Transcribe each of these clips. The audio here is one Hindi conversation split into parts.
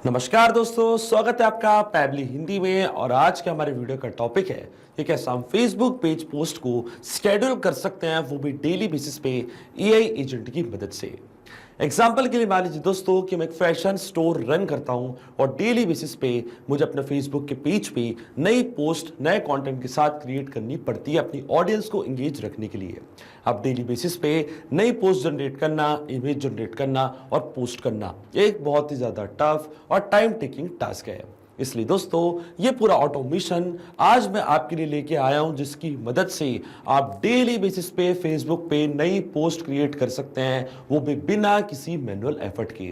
नमस्कार दोस्तों, स्वागत है आपका पैबली हिंदी में। और आज के हमारे वीडियो का टॉपिक है कि कैसे हम फेसबुक पेज पोस्ट को शेड्यूल कर सकते हैं, वो भी डेली बेसिस पे एआई एजेंट की मदद से। एग्जाम्पल के लिए मान लीजिए दोस्तों कि मैं एक फैशन स्टोर रन करता हूं और डेली बेसिस पे मुझे अपने फेसबुक के पेज पे नई पोस्ट नए कंटेंट के साथ क्रिएट करनी पड़ती है अपनी ऑडियंस को एंगेज रखने के लिए। अब डेली बेसिस पे नई पोस्ट जनरेट करना, इमेज जनरेट करना और पोस्ट करना एक बहुत ही ज़्यादा टफ और टाइम टेकिंग टास्क है। इसलिए दोस्तों ये पूरा ऑटोमेशन आज मैं आपके लिए लेके आया हूं, जिसकी मदद से आप डेली बेसिस पे फेसबुक पे नई पोस्ट क्रिएट कर सकते हैं, वो भी बिना किसी मैनुअल एफर्ट के।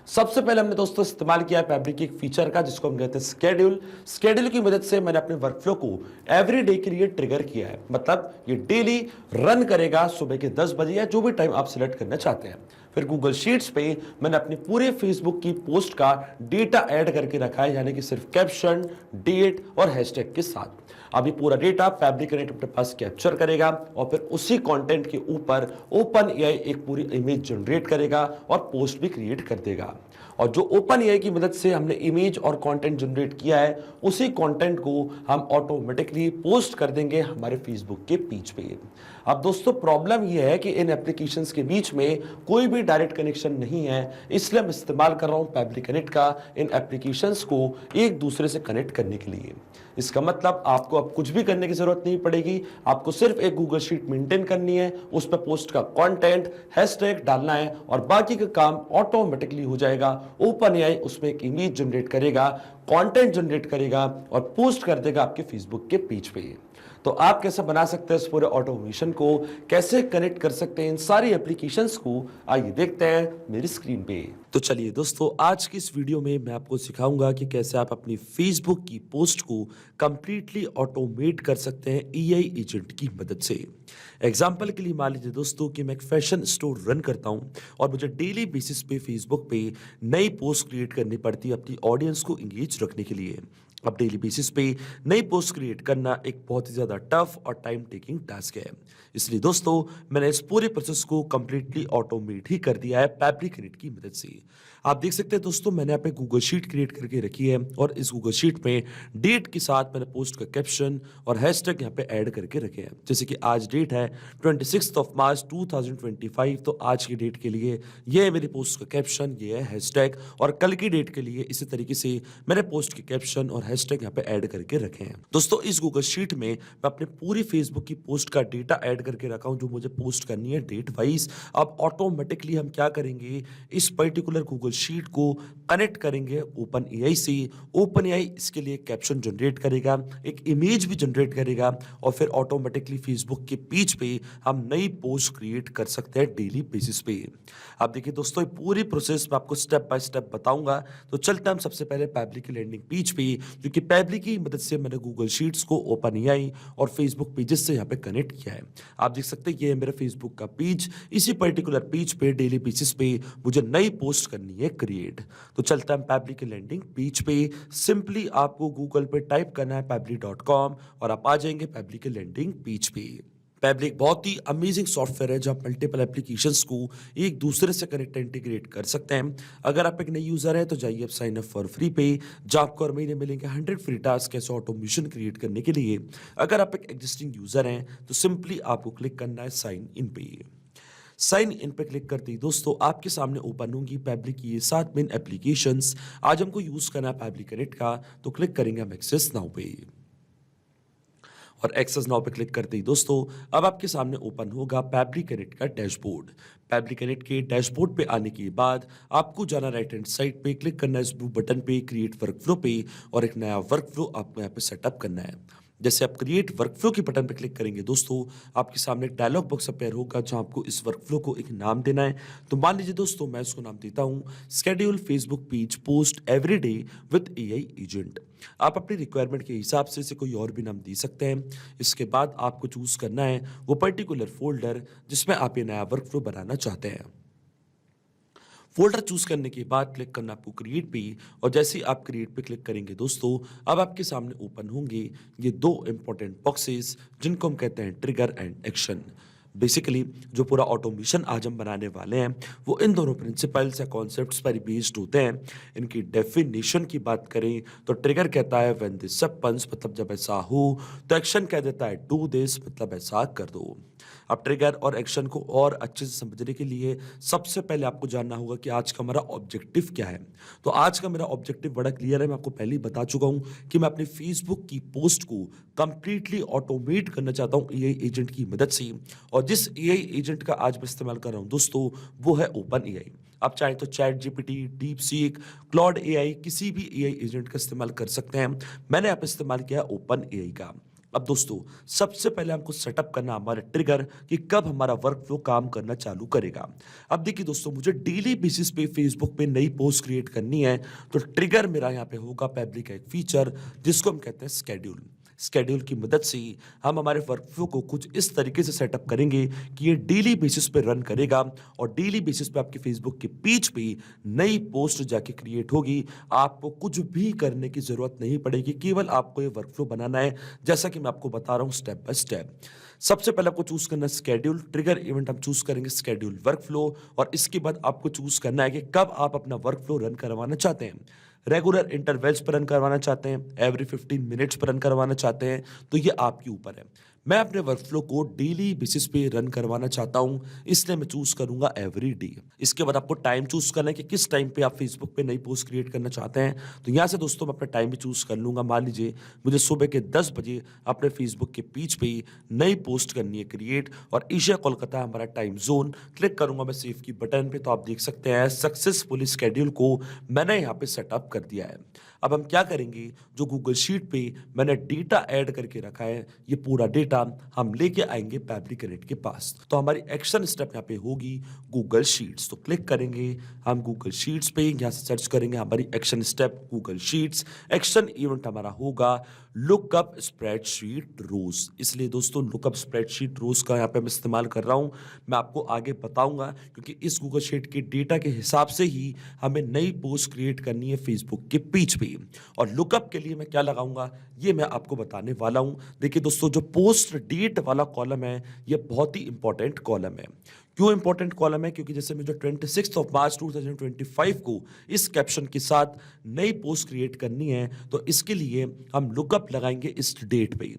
सबसे पहले हमने दोस्तों इस्तेमाल किया है फैब्रिक की एक फीचर का, जिसको हम कहते हैं स्केड्यूल। स्केड्यूल की मदद से मैंने अपने वर्कफ्लो को एवरी डे के लिए ट्रिगर किया है, मतलब ये डेली रन करेगा सुबह के 10 बजे या जो भी टाइम आप सिलेक्ट करना चाहते हैं। फिर गूगल शीट्स पे मैंने अपने पूरे फेसबुक की पोस्ट का डेटा ऐड करके रखा है, यानी कि सिर्फ कैप्शन, डेट और हैशटैग के साथ। अभी पूरा डेटा फैब्रिक कनेक्ट अपने पास कैप्चर करेगा और फिर उसी कंटेंट के ऊपर ओपन एआई एक पूरी इमेज जनरेट करेगा और पोस्ट भी क्रिएट कर देगा। और जो ओपन एआई की मदद से हमने इमेज और कंटेंट जनरेट किया है, उसी कंटेंट को हम ऑटोमेटिकली पोस्ट कर देंगे हमारे फेसबुक के पेज पे। अब दोस्तों प्रॉब्लम यह है कि इन एप्लीकेशंस के बीच में कोई भी डायरेक्ट कनेक्शन नहीं है, इसलिए मैं इस्तेमाल कर रहा हूं फैब्रिक कनेक्ट का इन एप्लीकेशंस को एक दूसरे से कनेक्ट करने के लिए। इसका मतलब आपको अब कुछ भी करने की जरूरत नहीं पड़ेगी, आपको सिर्फ एक गूगल शीट मेंटेन करनी है, उस पर पोस्ट का कंटेंट हैशटैग डालना है और बाकी का काम ऑटोमेटिकली हो जाएगा। ओपन एआई उसमें एक इमेज जनरेट करेगा, कंटेंट जनरेट करेगा और पोस्ट कर देगा आपके फेसबुक के पेज पे। तो आप कैसे बना सकते हैं इस पूरे ऑटोमेशन को, कैसे कनेक्ट कर सकते हैं इन सारी एप्लीकेशंस को, आइए देखते हैं मेरी स्क्रीन पे। तो चलिए दोस्तों, आज की इस वीडियो में मैं आपको सिखाऊंगा कि कैसे आप अपनी फेसबुक की पोस्ट को कंप्लीटली ऑटोमेट कर सकते हैं एआई एजेंट की मदद से। एग्जाम्पल के लिए मान लीजिए दोस्तों कि मैं एक फैशन स्टोर रन करता हूं और मुझे डेली बेसिस पे फेसबुक पे नई पोस्ट क्रिएट करनी पड़ती है अपनी ऑडियंस को एंगेज रखने के लिए। अब डेली बेसिस पे नई पोस्ट क्रिएट करना एक बहुत ही ज़्यादा टफ और टाइम टेकिंग टास्क है। इसलिए दोस्तों मैंने इस पूरे प्रोसेस को कंप्लीटली ऑटोमेट ही कर दिया है फैब्रिक कनेक्ट की मदद से। आप देख सकते हैं दोस्तों, मैंने यहाँ पे गूगल शीट क्रिएट करके रखी है और इस गूगल शीट में डेट के साथ मैंने पोस्ट का कैप्शन और हैशटैग यहाँ पे ऐड करके रखे हैं। जैसे कि आज डेट है 26 मार्च 2025, तो आज की डेट के लिए ये है मेरी पोस्ट का कैप्शन, ये है हैशटैग, और कल की डेट के लिए इसी तरीके से मैंने पोस्ट के कैप्शन और हैशटैग यहाँ पे ऐड करके रखे हैं। दोस्तों इस गूगल शीट में मैं अपने पूरी फेसबुक की पोस्ट का डेटा ऐड करके रखा हूं, जो मुझे पोस्ट करनी है डेट वाइज। अब ऑटोमेटिकली हम क्या करेंगे, इस पर्टिकुलर गूगल शीट को कनेक्ट करेंगे ओपन एआई से। ओपन एआई इसके लिए कैप्शन जनरेट करेगा, एक इमेज भी जनरेट करेगा और फिर ऑटोमेटिकली फेसबुक के पेज पे हम नई पोस्ट क्रिएट कर सकते हैं डेली बेसिस पे। अब देखिए दोस्तों, ये पूरी प्रोसेस मैं आपको स्टेप बाय स्टेप बताऊंगा। तो चलते हम सबसे पहले पैब्लिक की लैंडिंग पेज पे, क्योंकि पैब्लिक की मदद से मैंने गूगल शीट्स को ओपन एआई और फेसबुक पेजेस से यहाँ पे कनेक्ट किया है। आप देख सकते हैं ये है मेरा फेसबुक का पेज। इसी पर्टिकुलर पेज पे डेली बेसिस पे मुझे नई पोस्ट करनी है क्रिएट। तो चलते हैं पैब्लिक की लैंडिंग पेज पे। सिंपली आपको गूगल पे टाइप करना है pabli.com और आप आ जाएंगे पैब्लिक की लैंडिंग पेज पे। पैब्लिक बहुत ही अमेजिंग सॉफ्टवेयर है, जहाँ मल्टीपल एप्लीकेशंस को एक दूसरे से कनेक्ट इंटीग्रेट कर सकते हैं। अगर आप एक नई यूजर हैं तो जाइए आप साइन अप फॉर फ्री पे, जहाँ आपको हर महीने मिलेंगे 100 फ्री टास्क कैसे ऑटोमेशन क्रिएट करने के लिए। अगर आप एक एग्जिस्टिंग यूजर हैं तो सिंपली आपको क्लिक करना है साइन इन पे। साइन इन पे क्लिक करते ही दोस्तों आपके सामने ओपन होंगी पैब्लिक की ये 7 मेन एप्लीकेशंस। आज हमको यूज करना है पैब्लिक कनेक्ट का, तो क्लिक करेंगे हम एक्सेस नाउ पे। और एक्सेस नाउ पे क्लिक करते ही दोस्तों अब आपके सामने ओपन होगा पैब्लिक कनेक्ट का डैशबोर्ड। पैब्लिक कनेक्ट के डैशबोर्ड पे आने के बाद आपको जाना राइट हैंड साइड पे, क्लिक करना है इस ब्लू बटन पे क्रिएट वर्कफ्लो पे और एक नया वर्कफ्लो आपको यहाँ पे सेटअप करना है। जैसे आप क्रिएट वर्कफ्लो के बटन पर क्लिक करेंगे दोस्तों आपके सामने एक डायलॉग बॉक्स अपेयर होगा, जहां आपको इस वर्कफ्लो को एक नाम देना है। तो मान लीजिए दोस्तों मैं इसको नाम देता हूं schedule Facebook page post every day with AI agent. आप अपनी रिक्वायरमेंट के हिसाब से इसे कोई और भी नाम दे सकते हैं। इसके बाद आपको चूज करना है वो पर्टिकुलर फोल्डर जिसमें आप ये नया वर्कफ्लो बनाना चाहते हैं। फोल्डर चूज करने के बाद क्लिक करना आपको क्रिएट पे, और जैसे ही आप क्रिएट पे क्लिक करेंगे दोस्तों अब आपके सामने ओपन होंगे ये 2 इंपॉर्टेंट बॉक्सेस, जिनको हम कहते हैं ट्रिगर एंड एक्शन। बेसिकली जो पूरा ऑटोमेशन आज हम बनाने वाले हैं वो इन दोनों प्रिंसिपल्स या कॉन्सेप्ट्स पर बेस्ड होते हैं। इनकी डेफिनेशन की बात करें तो ट्रिगर कहता है व्हेन दिस हैपेंस, मतलब जब ऐसा हो। तो एक्शन कह देता है डू दिस, मतलब ऐसा कर दो। अब ट्रिगर और एक्शन को और अच्छे से समझने के लिए सबसे पहले आपको जानना होगा कि आज का हमारा ऑब्जेक्टिव क्या है। तो आज का मेरा ऑब्जेक्टिव बड़ा क्लियर है, मैं आपको पहले ही बता चुका हूं कि मैं अपनी फेसबुक की पोस्ट को कंप्लीटली ऑटोमेट करना चाहता हूं एआई एजेंट की मदद से। और जिस एआई एजेंट का आज मैं इस्तेमाल कर रहा हूं दोस्तों, वो है ओपन एआई। आप चाहे तो chat GPT, deep seek, Claude AI, किसी भी एआई एजेंट का इस्तेमाल कर सकते हैं। मैंने यहाँ पे इस्तेमाल किया ओपन एआई का। अब दोस्तों सबसे पहले हमको सेटअप करना हमारा ट्रिगर कि कब हमारा वर्क फ्लो काम करना चालू करेगा। अब देखिए दोस्तों, मुझे डेली बेसिस पे फेसबुक पे नई पोस्ट क्रिएट करनी है, तो ट्रिगर मेरा यहाँ पे होगा पब्लिक का एक फीचर जिसको हम कहते हैं स्केड्यूल। स्केड्यूल की मदद से हम हमारे वर्कफ्लो को कुछ इस तरीके से सेटअप करेंगे कि ये डेली बेसिस पे रन करेगा और डेली बेसिस पे आपकी फेसबुक के पेज पे नई पोस्ट जाके क्रिएट होगी। आपको कुछ भी करने की जरूरत नहीं पड़ेगी, केवल आपको ये वर्कफ्लो बनाना है जैसा कि मैं आपको बता रहा हूँ स्टेप बाय स्टेप। सबसे पहले आपको चूज करना है स्केड्यूल ट्रिगर इवेंट, हम चूज करेंगे स्केड्यूल वर्कफ्लो। और इसके बाद आपको चूज करना है कि कब आप अपना वर्कफ्लो रन करवाना चाहते हैं। रेगुलर इंटरवल्स पर रन करवाना चाहते हैं, एवरी 15 मिनट्स पर रन करवाना चाहते हैं, तो ये आपके ऊपर है। मैं अपने वर्कफ्लो को डेली बेसिस पे रन करवाना चाहता हूं, इसलिए मैं चूज करूंगा एवरी डे। इसके बाद आपको टाइम चूज करना है कि किस टाइम पे आप फेसबुक पे नई पोस्ट क्रिएट करना चाहते हैं। तो यहां से दोस्तों मैं अपना टाइम भी चूज कर लूंगा। मान लीजिए मुझे सुबह के 10 बजे अपने फेसबुक के पेज पे नई पोस्ट करनी है क्रिएट, और एशिया कोलकाता हमारा टाइम जोन। क्लिक करूंगा मैं सेव की बटन पे, तो आप देख सकते हैं सक्सेसफुली स्केड्यूल को मैंने यहाँ पे सेटअप कर दिया है। अब हम क्या करेंगे, जो गूगल शीट पे मैंने डेटा ऐड करके रखा है, ये पूरा डेटा हम लेके आएंगे फैब्रिक कनेक्ट के पास। तो हमारी एक्शन स्टेप यहाँ पे होगी गूगल शीट्स। तो क्लिक करेंगे हम गूगल शीट्स पे, यहाँ से सर्च करेंगे हमारी action step Google sheets. Action event हमारा होगा लुकअप स्प्रेडशीट रोज। इसलिए दोस्तों लुकअप स्प्रेडशीट रोज का यहाँ पे मैं इस्तेमाल कर रहा हूँ, मैं आपको आगे बताऊंगा, क्योंकि इस गूगल शीट के डेटा के हिसाब से ही हमें नई पोस्ट क्रिएट करनी है फेसबुक के पेज पे। और लुकअप के लिए मैं क्या लगाऊंगा ये मैं आपको बताने वाला हूं। देखिए दोस्तों, जो पोस्ट डेट वाला कॉलम है ये बहुत ही इंपॉर्टेंट कॉलम है। क्यों इंपॉर्टेंट कॉलम है, क्योंकि जैसे मुझे 26 मार्च 2025 को इस कैप्शन के साथ नई पोस्ट क्रिएट करनी है, तो इसके लिए हम लुकअप लगाएंगे इस डेट पे।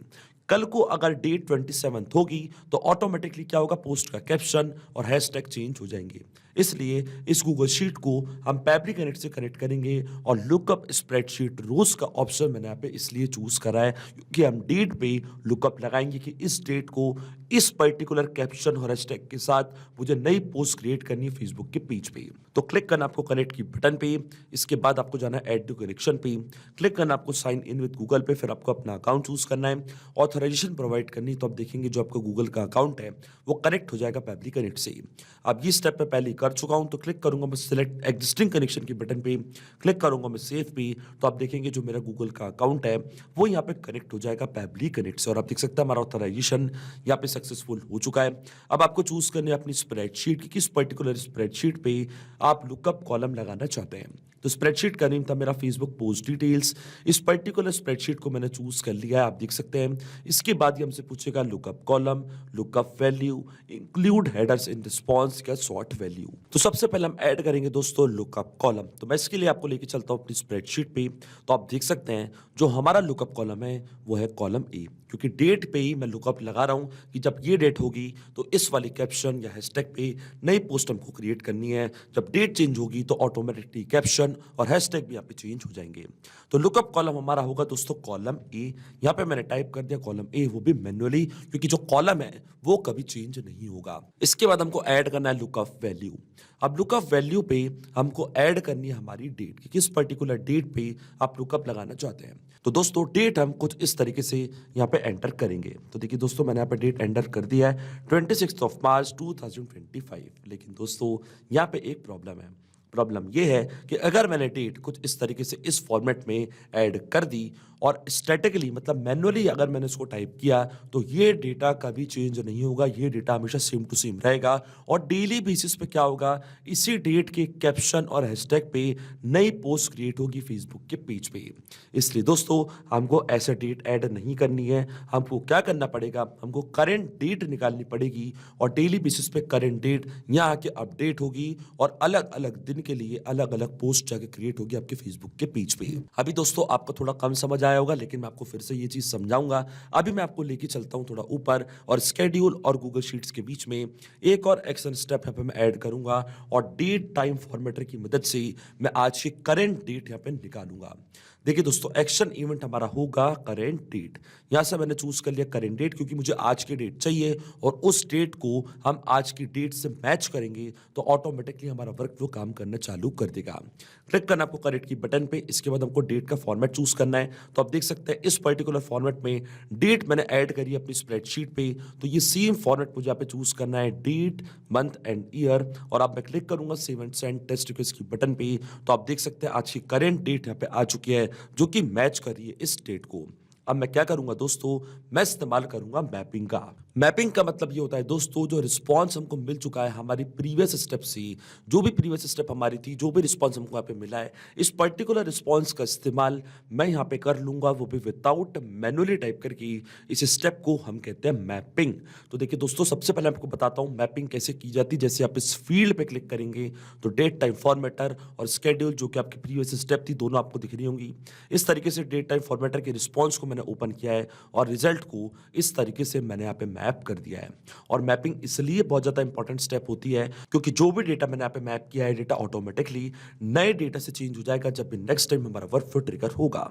कल को अगर डेट 27 होगी तो ऑटोमेटिकली क्या होगा, पोस्ट का कैप्शन और हैशटैग चेंज हो जाएंगे। इसलिए इस गूगल शीट को हम फैब्रिक कनेक्ट से कनेक्ट करेंगे, और लुकअप स्प्रेडशीट रोज का ऑप्शन मैंने यहाँ पे इसलिए चूज करा है क्योंकि हम डेट पे लुकअप लगाएंगे कि इस डेट को इस पर्टिकुलर कैप्शन और हैशटैग के साथ मुझे नई पोस्ट क्रिएट करनी है फेसबुक के पेज पे। तो क्लिक करना आपको कनेक्ट की बटन पे, इसके बाद आपको जाना है ऐड टू कनेक्शन पे, क्लिक करना आपको साइन इन विद गूगल पे, फिर आपको अपना अकाउंट चूज करना है, ऑथराइजेशन प्रोवाइड करनी है। तो आप देखेंगे जो आपका गूगल का अकाउंट है वो कनेक्ट हो जाएगा फैब्रिक कनेक्ट से। अब ये स्टेप मैं पहले कर चुका हूं, तो क्लिक करूंगा मैं सिलेक्ट एग्जिस्टिंग कनेक्शन के बटन पे, क्लिक करूंगा मैं सेव पे, तो आप देखेंगे जो मेरा गूगल का अकाउंट है वो यहाँ पे कनेक्ट हो जाएगा फैब्रिक कनेक्ट से। और आप देख सकते हैं हमारा ऑथराइजेशन यहाँ पे सक्सेसफुल हो चुका है। अब आपको चूज करने अपनी स्प्रेडशीट की किस पर्टिकुलर स्प्रेडशीट पे आप लुकअप कॉलम लगाना चाहते हैं। तो स्प्रेडशीट का नेम था मेरा फेसबुक पोस्ट डिटेल्स। इस पर्टिकुलर स्प्रेडशीट को मैंने चूज कर लिया है, आप देख सकते हैं। इसके बाद ये हमसे पूछेगा lookup column, lookup value, include headers in response का शॉर्ट वैल्यू। तो सबसे पहले हम ऐड करेंगे दोस्तों लुकअप कॉलम। तो मैं इसके लिए आपको लेके चलता हूं अपनी स्प्रेडशीट पे। तो आप देख सकते हैं जो हमारा लुकअप कॉलम है वो है कॉलम ए, क्योंकि डेट पे ही मैं लुकअप लगा रहा हूं कि जब ये डेट होगी तो इस वाली कैप्शन या हैशटैग पे नई पोस्ट हमको क्रिएट करनी है। जब डेट चेंज होगी तो ऑटोमेटिकली कैप्शन और हैशटैग भी यहाँ पे चेंज हो जाएंगे। तो लुकअप कॉलम हमारा होगा दोस्तों कॉलम ए। यहाँ पे मैंने टाइप कर दिया कॉलम ए, वो भी मैन्युअली, क्योंकि जो कॉलम है वो कभी चेंज नहीं होगा। इसके बाद हमको ऐड करना है लुकअप वैल्यू। अब लुकअप वैल्यू पे हमको ऐड करनी है हमारी डेट कि किस पर्टिकुलर डेट पे आप लुकअप लगाना चाहते हैं। तो दोस्तों डेट हम कुछ इस तरीके से यहाँ पे एंटर करेंगे। तो देखिए दोस्तों मैंने यहाँ पे डेट एंटर कर दिया है 26 मार्च 2025। लेकिन दोस्तों यहाँ पे एक प्रॉब्लम है, प्रॉब्लम ये है कि अगर मैंने डेट कुछ इस तरीके से इस फॉर्मेट में ऐड कर दी और स्टैटिकली मतलब मैन्युअली अगर मैंने इसको टाइप किया तो ये डेटा कभी चेंज नहीं होगा, ये डेटा हमेशा सेम टू सेम रहेगा और डेली बेसिस पे क्या होगा, इसी डेट के कैप्शन और हैशटैग पे नई पोस्ट क्रिएट होगी फेसबुक के पेज पे। इसलिए दोस्तों हमको ऐसे डेट ऐड नहीं करनी है, हमको क्या करना पड़ेगा, हमको करंट डेट निकालनी पड़ेगी और डेली बेसिस पे करंट डेट यहाँ आके अपडेट होगी और अलग अलग दिन के लिए अलग अलग पोस्ट जाके क्रिएट होगी आपके फेसबुक के पेज पे। अभी दोस्तों आपको थोड़ा कम समझ आया होगा लेकिन मैं आपको फिर से ये चीज समझाऊंगा। अभी मैं आपको लेके चलता हूं थोड़ा ऊपर और स्केड्यूल और गूगल शीट्स के बीच में एक और एक्शन स्टेप यहाँ पे मैं ऐड करूंगा और डेट टाइम फॉर्मेटर की मदद से मैं आज की करंट डेट यहाँ पे निकालूंगा। देखिए दोस्तों एक्शन इवेंट हमारा होगा करेंट डेट। यहां से मैंने चूज कर लिया करेंट डेट क्योंकि मुझे आज की डेट चाहिए और उस डेट को हम आज की डेट से मैच करेंगे तो ऑटोमेटिकली हमारा वर्क फ्लो काम करना चालू कर देगा। क्लिक करना आपको करेक्ट की बटन पे, इसके बाद हमको डेट का फॉर्मेट चूज करना है। तो आप देख सकते हैं इस पर्टिकुलर फॉर्मेट में डेट मैंने ऐड करी अपनी स्प्रेडशीट पे, तो ये सेम फॉर्मेट मुझे यहाँ पे चूज करना है, डेट मंथ एंड ईयर। और अब मैं क्लिक करूंगा save and send test request की बटन पे, तो आप देख सकते हैं आज की करेंट डेट यहाँ पे आ चुकी है जो कि मैच कर रही है इस डेट को। अब मैं क्या करूंगा दोस्तों, मैं इस्तेमाल करूंगा मैपिंग का। मैपिंग का मतलब ये होता है दोस्तों जो रिस्पांस हमको मिल चुका है हमारी प्रीवियस स्टेप से, जो भी प्रीवियस स्टेप हमारी थी, जो भी रिस्पांस हमको यहाँ पे मिला है, इस पर्टिकुलर रिस्पांस का इस्तेमाल मैं यहाँ पे कर लूंगा, वो भी विदाउट मैनुअली टाइप करके। इस स्टेप को हम कहते हैं मैपिंग। तो देखिए दोस्तों सबसे पहले आपको बताता हूँ मैपिंग कैसे की जाती है। जैसे आप इस फील्ड पे क्लिक करेंगे तो डेट टाइम फॉर्मेटर और स्केड्यूल जो कि आपकी प्रीवियस स्टेप थी दोनों आपको दिख रही होंगी। इस तरीके से डेट टाइम फॉर्मेटर के रिस्पांस को मैंने ओपन किया है और रिजल्ट को इस तरीके से मैंने यहाँ पे मैप कर दिया है। और मैपिंग इसलिए बहुत ज्यादा इंपॉर्टेंट स्टेप होती है क्योंकि जो भी डेटा मैंने यहाँ पे मैप किया है डेटा ऑटोमेटिकली नए डेटा से चेंज हो जाएगा जब भी नेक्स्ट टाइम हमारा वर्क फ्लो ट्रिगर होगा।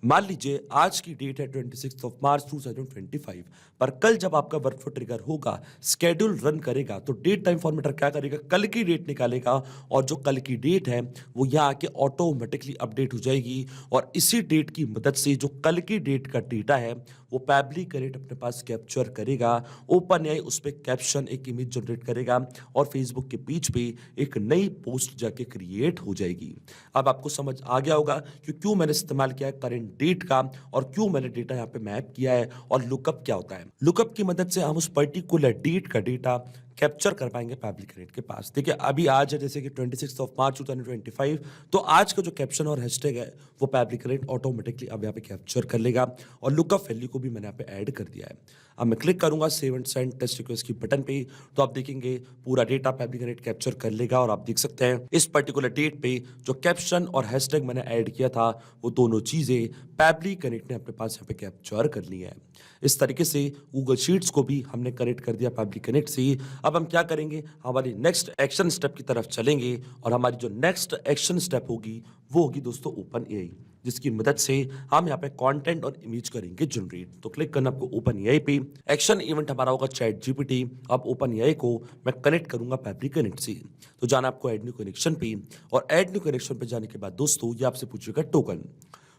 मान लीजिए आज की डेट है 26 मार्च 2025, पर कल जब आपका वर्क फ्लो ट्रिगर होगा, स्केड्यूल रन करेगा तो डेट टाइम फॉर्मेटर क्या करेगा, कल की डेट निकालेगा और जो कल की डेट है वो यहाँ आके ऑटोमेटिकली अपडेट हो जाएगी और इसी डेट की मदद से जो कल की डेट का डेटा है वो पैबली करेक्ट अपने पास कैप्चर करेगा। ओपन एआई उस पर कैप्शन एक इमेज जनरेट करेगा और फेसबुक के पेज पे एक नई पोस्ट जाके क्रिएट हो जाएगी। अब आपको समझ आ गया होगा कि क्यों मैंने इस्तेमाल किया है करंट डेट का और क्यों मैंने डेटा यहाँ पे मैप किया है और लुकअप क्या होता है। लुकअप की मदद से हम उस पर्टिकुलर डेट का डेटा कैप्चर कर पाएंगे पैबली करेक्ट के पास। देखिए अभी आज है जैसे कि 26 मार्च 2025, तो आज का जो कैप्शन और हैशटैग है वो पैबली करेक्ट ऑटोमेटिकली अब यहाँ पे कैप्चर कर लेगा और लुकअप वैल्यू को भी मैंने यहाँ पे ऐड कर दिया है। अब मैं क्लिक करूंगा save and send test request की बटन पे, तो आप देखेंगे पूरा डेटा पैबली करेक्ट कैप्चर कर लेगा और आप देख सकते हैं इस पर्टिकुलर डेट पे जो कैप्शन और हैशटैग मैंने ऐड किया था वो दोनों चीजें पैबली करेक्ट ने अपने पास यहाँ पे कैप्चर कर ली है। इस तरीके से गूगल शीट्स को भी हमने कनेक्ट कर दिया पैबली कनेक्ट से। अब हम क्या करेंगे, हमारी नेक्स्ट एक्शन स्टेप की तरफ चलेंगे और हमारी जो नेक्स्ट एक्शन स्टेप होगी वो होगी दोस्तों ओपन एआई, जिसकी मदद से हम यहाँ पे कंटेंट और इमेज करेंगे जनरेट। तो क्लिक करना आपको ओपन एआई पे, एक्शन इवेंट हमारा होगा चैट जीपीटी। अब ओपन एआई को मैं कनेक्ट करूंगा पैबली कनेक्ट से। तो जाना आपको ऐड न्यू कनेक्शन पे और ऐड न्यू कनेक्शन पे जाने के बाद दोस्तों ये आपसे पूछेगा टोकन।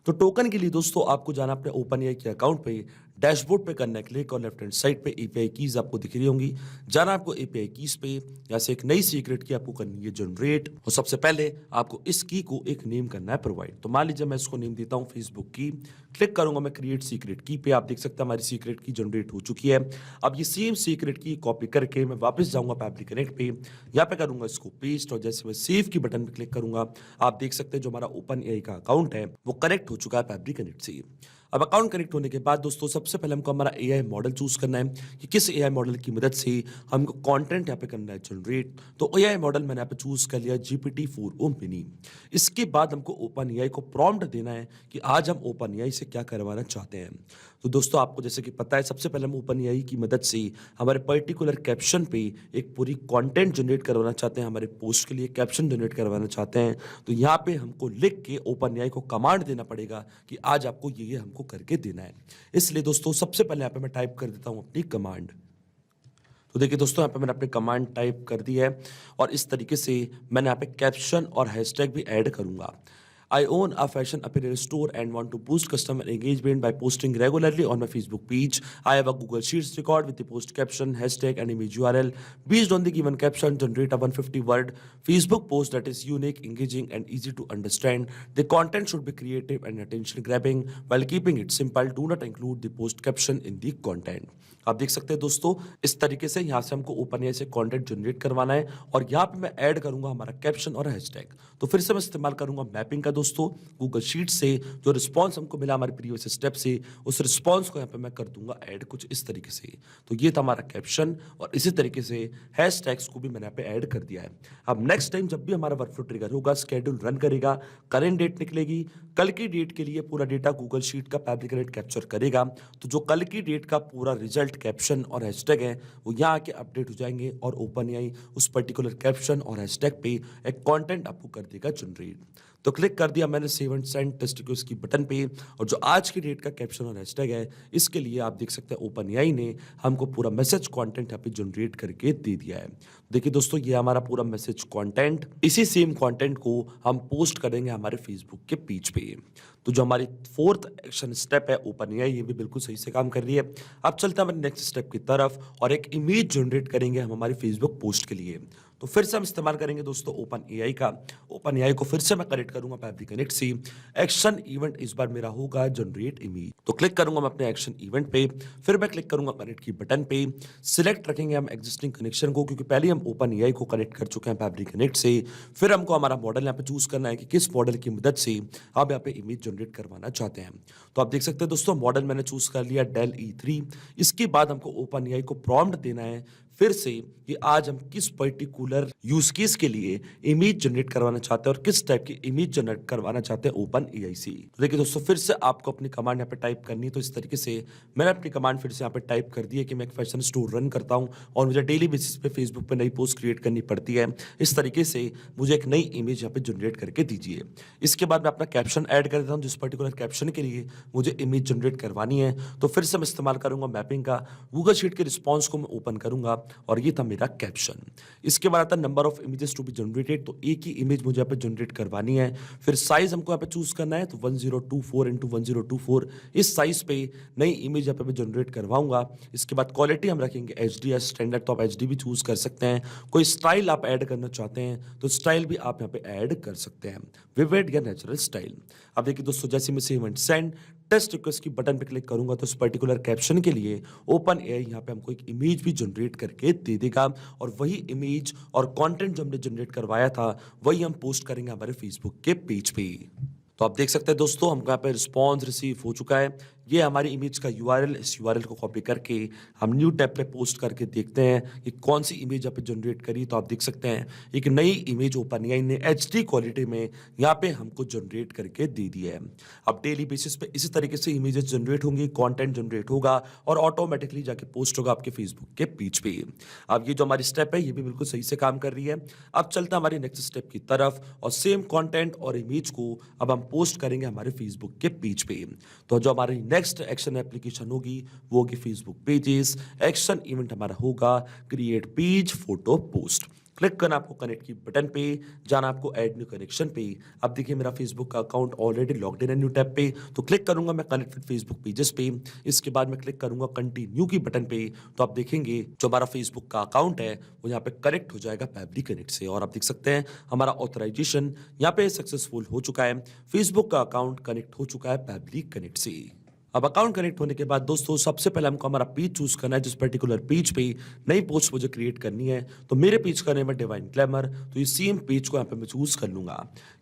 तो टोकन के लिए दोस्तों आपको जाना अपने ओपन एआई के अकाउंट पे, डैशबोर्ड पे करना है क्लिक और लेफ्ट हैंड साइड पे एपीआई कीज आपको दिख रही होंगी। जाना आपको एपीआई कीज पे, यहाँ से एक नई सीक्रेट की आपको करनी है जनरेट और सबसे पहले आपको इस की को एक नेम करना है प्रोवाइड। तो मान लीजिए मैं इसको नेम देता हूँ फेसबुक की। क्लिक करूंगा मैं क्रिएट सीक्रेट की पे, आप देख सकते हैं हमारी सीक्रेट की जनरेट हो चुकी है। अब ये सेम सीक्रेट की कॉपी करके मैं वापस जाऊंगा पैबली कनेक्ट पे, यहाँ पे करूंगा इसको पेस्ट और जैसे मैं सेव की बटन पे क्लिक करूंगा आप देख सकते हैं जो हमारा ओपन एआई का अकाउंट है वो कनेक्ट हो चुका है पैबली कनेक्ट से। अब अकाउंट कनेक्ट होने के बाद दोस्तों सबसे पहले हमको हमारा एआई मॉडल चूज करना है कि किस एआई मॉडल की मदद से हमको कंटेंट यहाँ पे करना है जनरेट। तो एआई मॉडल मैंने यहाँ पे चूज कर लिया GPT-4o मिनी। इसके बाद हमको ओपन एआई को प्रॉम्प्ट देना है कि आज हम ओपन एआई से क्या करवाना चाहते हैं। तो दोस्तों आपको जैसे कि पता है सबसे पहले हम ओपन एआई की मदद से हमारे पर्टिकुलर कैप्शन पे एक पूरी कंटेंट जनरेट करवाना चाहते हैं, हमारे पोस्ट के लिए कैप्शन जनरेट करवाना चाहते हैं। तो यहाँ पे हमको लिख के ओपन एआई को कमांड देना पड़ेगा कि आज आपको ये हमको करके देना है। इसलिए दोस्तों सबसे पहले यहाँ पे मैं टाइप कर देता हूँ अपनी कमांड। तो देखिए दोस्तों यहाँ पे मैंने अपनी कमांड टाइप कर दी है और इस तरीके से मैंने यहाँ पे कैप्शन और हैशटैग भी ऐड करूंगा। I own a fashion apparel store and want to boost customer engagement by posting regularly on my Facebook page. I have a Google Sheets record with the post caption, hashtag, and image URL. Based on the given caption, generate a 150-word Facebook post that is unique, engaging, and easy to understand. The content should be creative and attention-grabbing while keeping it simple. Do not include the post caption in the content. आप देख सकते हैं दोस्तों, इस तरीके से यहाँ से हमको ओपन एआई से कंटेंट जनरेट करवाना है और यहाँ पे मैं ऐड करूंगा हमारा कैप्शन और हैशटैग। तो फिर से मैं इस्तेमाल करूंगा मैपिंग का दोस्तों, गूगल शीट से जो रिस्पांस हमको मिला हमारे प्रीवियस स्टेप से, उस रिस्पांस को यहाँ पे मैं कर दूंगा ऐड कुछ इस तरीके से। तो ये था हमारा कैप्शन और इसी तरीके से हैशटैग्स को भी मैंने यहाँ पे ऐड कर दिया है। अब नेक्स्ट टाइम जब भी हमारा वर्कफ्लो ट्रिगर होगा, स्केड्यूल रन करेगा, करेंट डेट निकलेगी, कल की डेट के लिए पूरा डेटा गूगल शीट का पैब्लिक कैप्चर करेगा। तो जो कल की डेट का पूरा रिजल्ट, कैप्शन और हैशटैग है वो यहाँ आके अपडेट हो जाएंगे और ओपन एआई उस पर्टिकुलर कैप्शन और हैशटैग पे एक कंटेंट आपको कर देगा जनरेट। तो क्लिक कर दिया मैंने save and send test request की बटन पे और जो आज की डेट का कैप्शन और हैशटैग है इसके लिए आप देख सकते हैं ओपन एआई ने हमको पूरा मैसेज कंटेंट यहाँ पे जनरेट करके दे दिया है। देखिए दोस्तों, ये हमारा पूरा मैसेज कंटेंट, इसी सेम कंटेंट को हम पोस्ट करेंगे हमारे फेसबुक के पेज पे। तो जो हमारी फोर्थ एक्शन स्टेप है ओपन एआई, ये भी बिल्कुल सही से काम कर रही है। अब चलते हैं हमारे नेक्स्ट स्टेप की तरफ और एक इमेज जनरेट करेंगे हम हमारी फेसबुक पोस्ट के लिए। तो फिर से हम इस्तेमाल करेंगे दोस्तों ओपन एआई का। ओपन एआई को फिर से मैं कनेक्ट करूंगा फैब्रिक कनेक्ट से। एक्शन इवेंट इस बार मेरा होगा जनरेट इमेज। तो क्लिक करूंगा मैं अपने एक्शन इवेंट पे, फिर मैं क्लिक करूंगा कनेक्ट की बटन पे। सिलेक्ट रखेंगे हम एग्जिस्टिंग कनेक्शन को, क्योंकि पहले हम ओपन एआई को कनेक्ट कर चुके हैं फैब्रिक कनेक्ट से। फिर हमको हमारा मॉडल यहाँ पे चूज करना है कि किस मॉडल की मदद से आप यहाँ पे इमेज जनरेट करवाना चाहते हैं। तो आप देख सकते हैं दोस्तों, मॉडल मैंने चूज कर लिया डेल E3। इसके बाद हमको ओपन एआई को प्रॉम्प्ट देना है फिर से कि आज हम किस पर्टिकुलर यूज केस के लिए इमेज जनरेट करवाना चाहते हैं और किस टाइप की इमेज जनरेट करवाना चाहते हैं ओपन एआई से। तो देखिए दोस्तों, फिर से आपको अपनी कमांड यहाँ पे टाइप करनी है। तो इस तरीके से मैंने अपनी कमांड फिर से यहाँ पे टाइप कर दी है कि मैं एक फैशन स्टोर रन करता हूँ और मुझे डेली बेसिस पे फेसबुक पे नई पोस्ट क्रिएट करनी पड़ती है। इस तरीके से मुझे एक नई इमेज यहाँ पे जनरेट करके दीजिए। इसके बाद मैं अपना कैप्शन ऐड कर देता हूँ, जिस पर्टिकुलर कैप्शन के लिए मुझे इमेज जनरेट करवानी है। तो फिर से मैं इस्तेमाल करूंगा मैपिंग का। गूगल शीट के रिस्पॉन्स को मैं ओपन करूंगा और ये था मेरा कैप्शन। इसके बाद आता है number of images to be generated. तो एक ही इमेज मुझे यहाँ पे जनरेट करवानी है। फिर साइज हमको यहाँ पे चूज करना है, तो 1024 इंटू 1024 इस साइज पे नई इमेज यहाँ पे मैं जनरेट करवाऊंगा। इसके बाद क्वालिटी हम रखेंगे HD स्टैंडर्ड। तो आप HD भी चूज कर सकते हैं। कोई स्टाइल आप ऐड करना चाहते हैं तो स्टाइल भी आप यहाँ पे ऐड कर सकते हैं, विविड या नेचुरल स्टाइल। अब देखिए दोस्तों, जैसे मैं save and send test request की बटन पे क्लिक करूंगा तो इस पर्टिकुलर कैप्शन के लिए ओपन एआई यहाँ पे हमको एक इमेज भी जनरेट करके दे देगा और वही इमेज और कंटेंट जो हमने जनरेट करवाया था वही हम पोस्ट करेंगे हमारे फेसबुक के पेज पे। तो आप देख सकते हैं दोस्तों, हमको यहाँ पे रिस्पॉन्स रिसीव हो चुका है। ये हमारी इमेज का URL, इस URL को कॉपी करके हम न्यू टैब पे पोस्ट करके देखते हैं कि कौन सी इमेज यहाँ पे जनरेट करी। तो आप देख सकते हैं एक नई इमेज ओपन एआई ने HD क्वालिटी में यहाँ पे हमको जनरेट करके दे दी है। अब डेली बेसिस पे इसी तरीके से इमेजेस जनरेट होंगी, कंटेंट जनरेट होगा और ऑटोमेटिकली जाके पोस्ट होगा आपके फेसबुक के पेज पे। अब ये जो हमारी स्टेप है ये भी बिल्कुल सही से काम कर रही है। अब चलता हमारी नेक्स्ट स्टेप की तरफ और सेम कंटेंट और इमेज को अब हम पोस्ट करेंगे हमारे फेसबुक के पेज पे। तो जो हमारी नेक्स्ट एक्शन एप्लीकेशन होगी वो होगी फेसबुक पेजेस। एक्शन इवेंट हमारा होगा create page photo post. Click करना आपको कनेक्ट की बटन पे, जाना आपको ऐड न्यू कनेक्शन पे। अब देखिए मेरा फेसबुक का अकाउंट ऑलरेडी लॉग्ड इन है न्यू टैब पे। तो क्लिक करूंगा मैं कनेक्ट विद फेसबुक पेजेस पे। इसके बाद मैं क्लिक करूंगा कंटिन्यू की बटन पे। तो आप देखेंगे जो हमारा फेसबुक का अकाउंट है वो यहाँ पे कनेक्ट हो जाएगा फैब्रिक कनेक्ट से और आप देख सकते हैं हमारा ऑथराइजेशन यहाँ पे सक्सेसफुल हो चुका है। फेसबुक का अकाउंट कनेक्ट हो चुका है फैब्रिक कनेक्ट से। अब अकाउंट कनेक्ट होने के बाद दोस्तों सबसे पहले हमको हमारा पेज चूज करना है, जिस पर्टिकुलर पेज पे नई पोस्ट मुझे क्रिएट करनी है। तो मेरे पेज का नेम है डिवाइन ग्लैमर। तो ये सेम पेज को यहाँ पे मैं चूज कर लूंगा,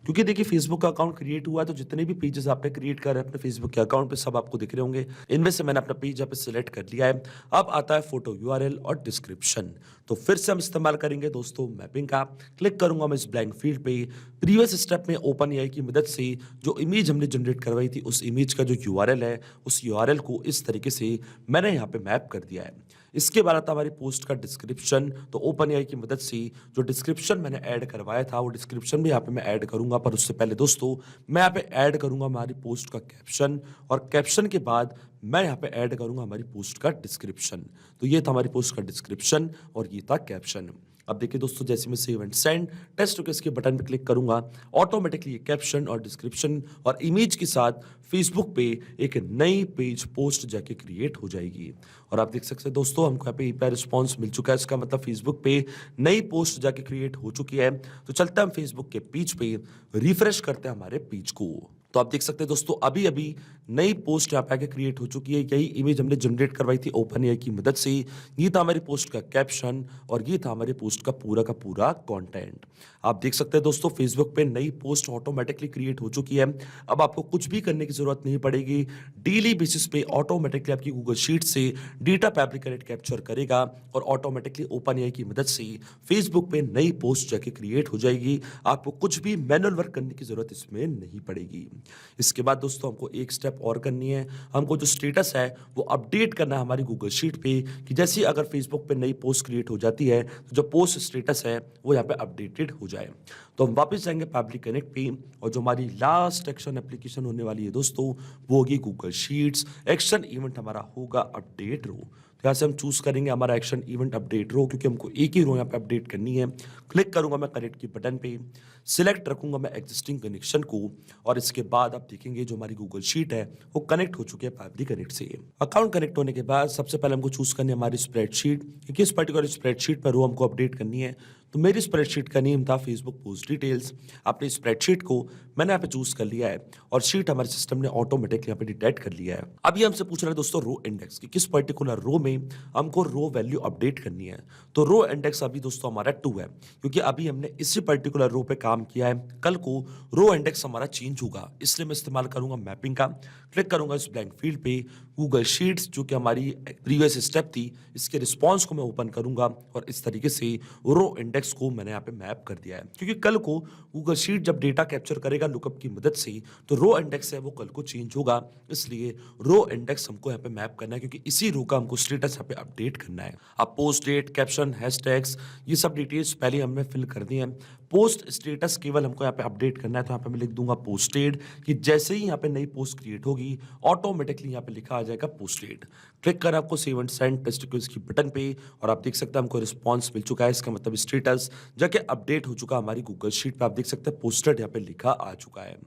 क्योंकि देखिए फेसबुक का अकाउंट क्रिएट हुआ है तो जितने भी पेजेस आपने क्रिएट कर रहे हैं अपने फेसबुक के अकाउंट पे सब आपको दिख रहे होंगे। इनमें से मैंने अपना पेज यहाँ पे सिलेक्ट कर लिया है। अब आता है फोटो URL और डिस्क्रिप्शन। तो फिर से हम इस्तेमाल करेंगे दोस्तों मैपिंग का। क्लिक करूंगा मैं इस ब्लैंक फील्ड पे। प्रीवियस स्टेप में ओपन एआई की मदद से जो इमेज हमने जनरेट करवाई थी उस इमेज का जो URL है उस URL को इस तरीके से मैंने यहाँ पे मैप कर दिया है। इसके बाद आता हमारी पोस्ट का डिस्क्रिप्शन। तो ओपन एआई की मदद से जो डिस्क्रिप्शन मैंने ऐड करवाया था वो डिस्क्रिप्शन भी यहाँ पे मैं ऐड करूंगा, पर उससे पहले दोस्तों मैं यहाँ पे ऐड करूंगा हमारी पोस्ट का कैप्शन और कैप्शन के बाद मैं यहाँ पे ऐड करूंगा हमारी पोस्ट का डिस्क्रिप्शन। तो ये था हमारी पोस्ट का डिस्क्रिप्शन और ये था कैप्शन। अब देखिए दोस्तों, जैसे मैं save and send test request के बटन पे क्लिक करूंगा, ऑटोमेटिकली कैप्शन और डिस्क्रिप्शन और इमेज के साथ फेसबुक पे एक नई पेज पोस्ट जाके क्रिएट हो जाएगी। और आप देख सकते हैं दोस्तों, हमको यहाँ पे API रिस्पॉन्स मिल चुका है। इसका मतलब फेसबुक पे नई पोस्ट जाके क्रिएट हो चुकी है। तो चलते हैं हम फेसबुक के पेज पे, रिफ्रेश करते हैं हमारे पेज को। तो आप देख सकते हैं दोस्तों, अभी अभी नई पोस्ट यहाँ पे आके क्रिएट हो चुकी है। यही इमेज हमने जनरेट करवाई थी OpenAI की मदद से। ये था हमारी पोस्ट का कैप्शन और ये था हमारी पोस्ट का पूरा कंटेंट। आप देख सकते हैं दोस्तों, फेसबुक पे नई पोस्ट ऑटोमेटिकली क्रिएट हो चुकी है। अब आपको कुछ भी करने की जरूरत नहीं पड़ेगी। डेली बेसिस पे ऑटोमेटिकली आपकी गूगल शीट से डेटा फैब्रिक कैप्चर करेगा और ऑटोमेटिकली OpenAI की मदद से फेसबुक पे नई पोस्ट जाके क्रिएट हो जाएगी। आपको कुछ भी मैनुअल वर्क करने की जरूरत इसमें नहीं पड़ेगी। इसके बाद दोस्तों, हमको एक स्टेप और करनी है। हमको जो स्टेटस है वो अपडेट करना है हमारी गूगल शीट पे, कि जैसे अगर फेसबुक पे नई पोस्ट क्रिएट हो जाती है तो जो पोस्ट स्टेटस है वो यहाँ पे अपडेटेड हो जाए। तो हम वापस जाएंगे पब्लिक कनेक्ट पे, और जो हमारी लास्ट एक्शन एप्लीकेशन होने वाली है दोस्तों, वो होगी गूगल शीट्स। एक्शन इवेंट हमारा होगा अपडेट रो। तो यहाँ से हम चूज करेंगे हमारा एक्शन इवेंट अपडेट रो, क्योंकि हमको एक ही रो यहाँ पे अपडेट करनी है। क्लिक करूंगा मैं कनेक्ट की बटन पे, सिलेक्ट रखूंगा मैं एग्जिस्टिंग कनेक्शन को, और इसके बाद आप देखेंगे जो हमारी गूगल शीट है वो कनेक्ट हो चुकी है पब्लिक कनेक्ट से। अकाउंट कनेक्ट होने के बाद सबसे पहले हमको चूज करनी है हमारी स्प्रेडशीट, क्योंकि इस पर्टिकुलर स्प्रेडशीट पर रो हमको अपडेट करनी है। तो मेरी स्प्रेडशीट का नेम था फेसबुक पोस्ट डिटेल्स। अपनी स्प्रेडशीट को मैंने यहाँ पे चूज कर लिया है और शीट हमारे सिस्टम ने ऑटोमेटिकली यहाँ पे डिटेक्ट कर लिया है। अभी हमसे पूछ रहा है दोस्तों रो इंडेक्स की, किस पर्टिकुलर रो में हमको रो वैल्यू अपडेट करनी है। तो रो इंडेक्स अभी दोस्तों हमारा 2 है, क्योंकि अभी हमने इसी पर्टिकुलर रो पे काम किया है। कल को रो इंडेक्स हमारा चेंज होगा, इसलिए मैं इस्तेमाल करूंगा मैपिंग का। क्लिक करूंगा इस ब्लैंक फील्ड पे, गूगल शीट्स जो कि हमारी प्रीवियस स्टेप थी, इसके रिस्पॉन्स को मैं ओपन करूंगा और इस तरीके से रो इंडेक्स को मैंने यहाँ पे मैप कर दिया है। क्योंकि कल को गूगल शीट जब डेटा कैप्चर करेगा लुकअप की मदद से, तो रो इंडेक्स है वो कल को चेंज होगा। इसलिए रो इंडेक्स हमको यहाँ पे मैप करना है, क्योंकि इसी रो का हमको स्टेटस यहाँ पे अपडेट करना है। अब पोस्ट डेट, कैप्शन, हैशटैग्स, ये सब डिटेल्स पहले हमने फिल कर दी है। पोस्ट स्टेटस केवल हमको यहाँ पे अपडेट करना है, तो यहाँ पे मैं लिख दूंगा पोस्टेड, कि जैसे ही यहाँ पे नई पोस्ट क्रिएट होगी ऑटोमेटिकली यहाँ पे लिखा आ जाएगा पोस्टेड। क्लिक कर आपको save and send test request की बटन पे, और आप देख सकते हैं हमको रिस्पॉन्स मिल चुका है। इसका मतलब स्टेटस जाके अपडेट हो चुका हमारी गूगल शीट पे। आप देख सकते हैं पोस्टेड यहाँ पे लिखा आ चुका है।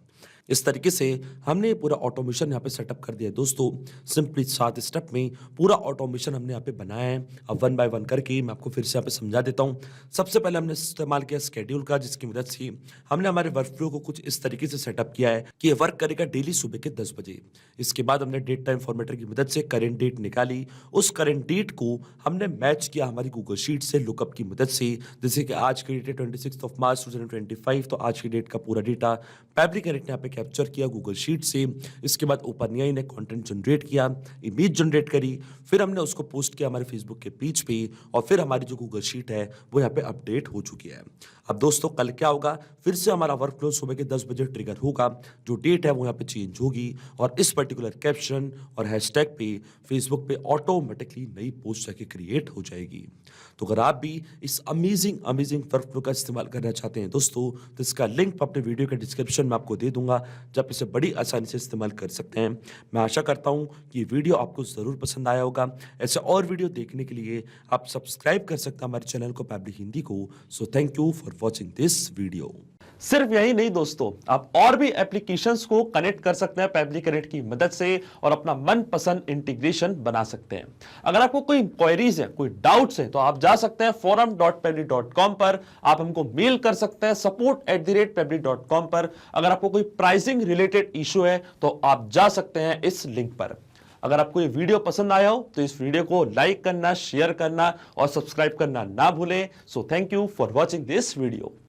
इस तरीके से हमने पूरा ऑटोमेशन यहाँ पे सेटअप कर दिया है दोस्तों। सिंपली 7 स्टेप में पूरा ऑटोमेशन हमने यहाँ पे बनाया है। अब 1 बाय 1 करके मैं आपको फिर से यहाँ पे समझा देता हूँ। सबसे पहले हमने इस्तेमाल किया स्केड्यूल का, जिसकी मदद से हमने हमारे वर्क फ्लो को कुछ इस तरीके से सेटअप किया है कि ये वर्क करेगा डेली सुबह के 10 बजे। इसके बाद हमने डेट टाइम फॉर्मेटर की मदद से करेंट डेट निकाली। उस करेंट डेट को हमने मैच किया हमारी गूगल शीट से लुकअप की मदद से। जैसे कि आज की डेट है 26 मार्च 2025, तो आज की डेट का पूरा डेटा फैब्रिक कनेक्ट ने यहाँ पे कैप्चर किया गूगल शीट से। इसके बाद OpenAI ने कंटेंट जनरेट किया, इमेज जनरेट करी, फिर हमने उसको पोस्ट किया हमारे फेसबुक के पेज पे, और फिर हमारी जो गूगल शीट है वो यहाँ पे अपडेट हो चुकी है। अब दोस्तों कल क्या होगा, फिर से हमारा वर्क फ्लो सुबह के 10 बजे ट्रिगर होगा। जो डेट है वो यहाँ पे चेंज होगी, और इस पर्टिकुलर कैप्शन और हैशटैग पे फेसबुक पे ऑटोमेटिकली नई पोस्ट जाके क्रिएट हो जाएगी। तो अगर आप भी इस अमेजिंग वर्क फ्लो का इस्तेमाल करना चाहते हैं दोस्तों, तो इसका लिंक अपने वीडियो के डिस्क्रिप्शन में आपको दे दूंगा, जब इसे बड़ी आसानी से इस्तेमाल कर सकते हैं। मैं आशा करता हूं कि ये वीडियो आपको जरूर पसंद आया होगा। ऐसे और वीडियो देखने के लिए आप सब्सक्राइब कर सकते हैं हमारे चैनल को पैब्लिक हिंदी को। So thank you for watching this video. सिर्फ यही नहीं दोस्तों, आप और भी एप्लीकेशंस को कनेक्ट कर सकते हैं पैब्लिक कनेक्ट की मदद से, और अपना मनपसंद इंटीग्रेशन बना सकते हैं। अगर आपको कोई क्वेरीज है, कोई डाउट्स है, तो आप जा सकते हैं forum.pabli.com पर। आप हमको मेल कर सकते हैं support@pabli.com पर। अगर आपको कोई प्राइसिंग रिलेटेड इशू है तो आप जा सकते हैं इस लिंक पर। अगर आपको ये वीडियो पसंद आया हो तो इस वीडियो को लाइक करना, शेयर करना और सब्सक्राइब करना ना भूलें। So thank you for watching this video.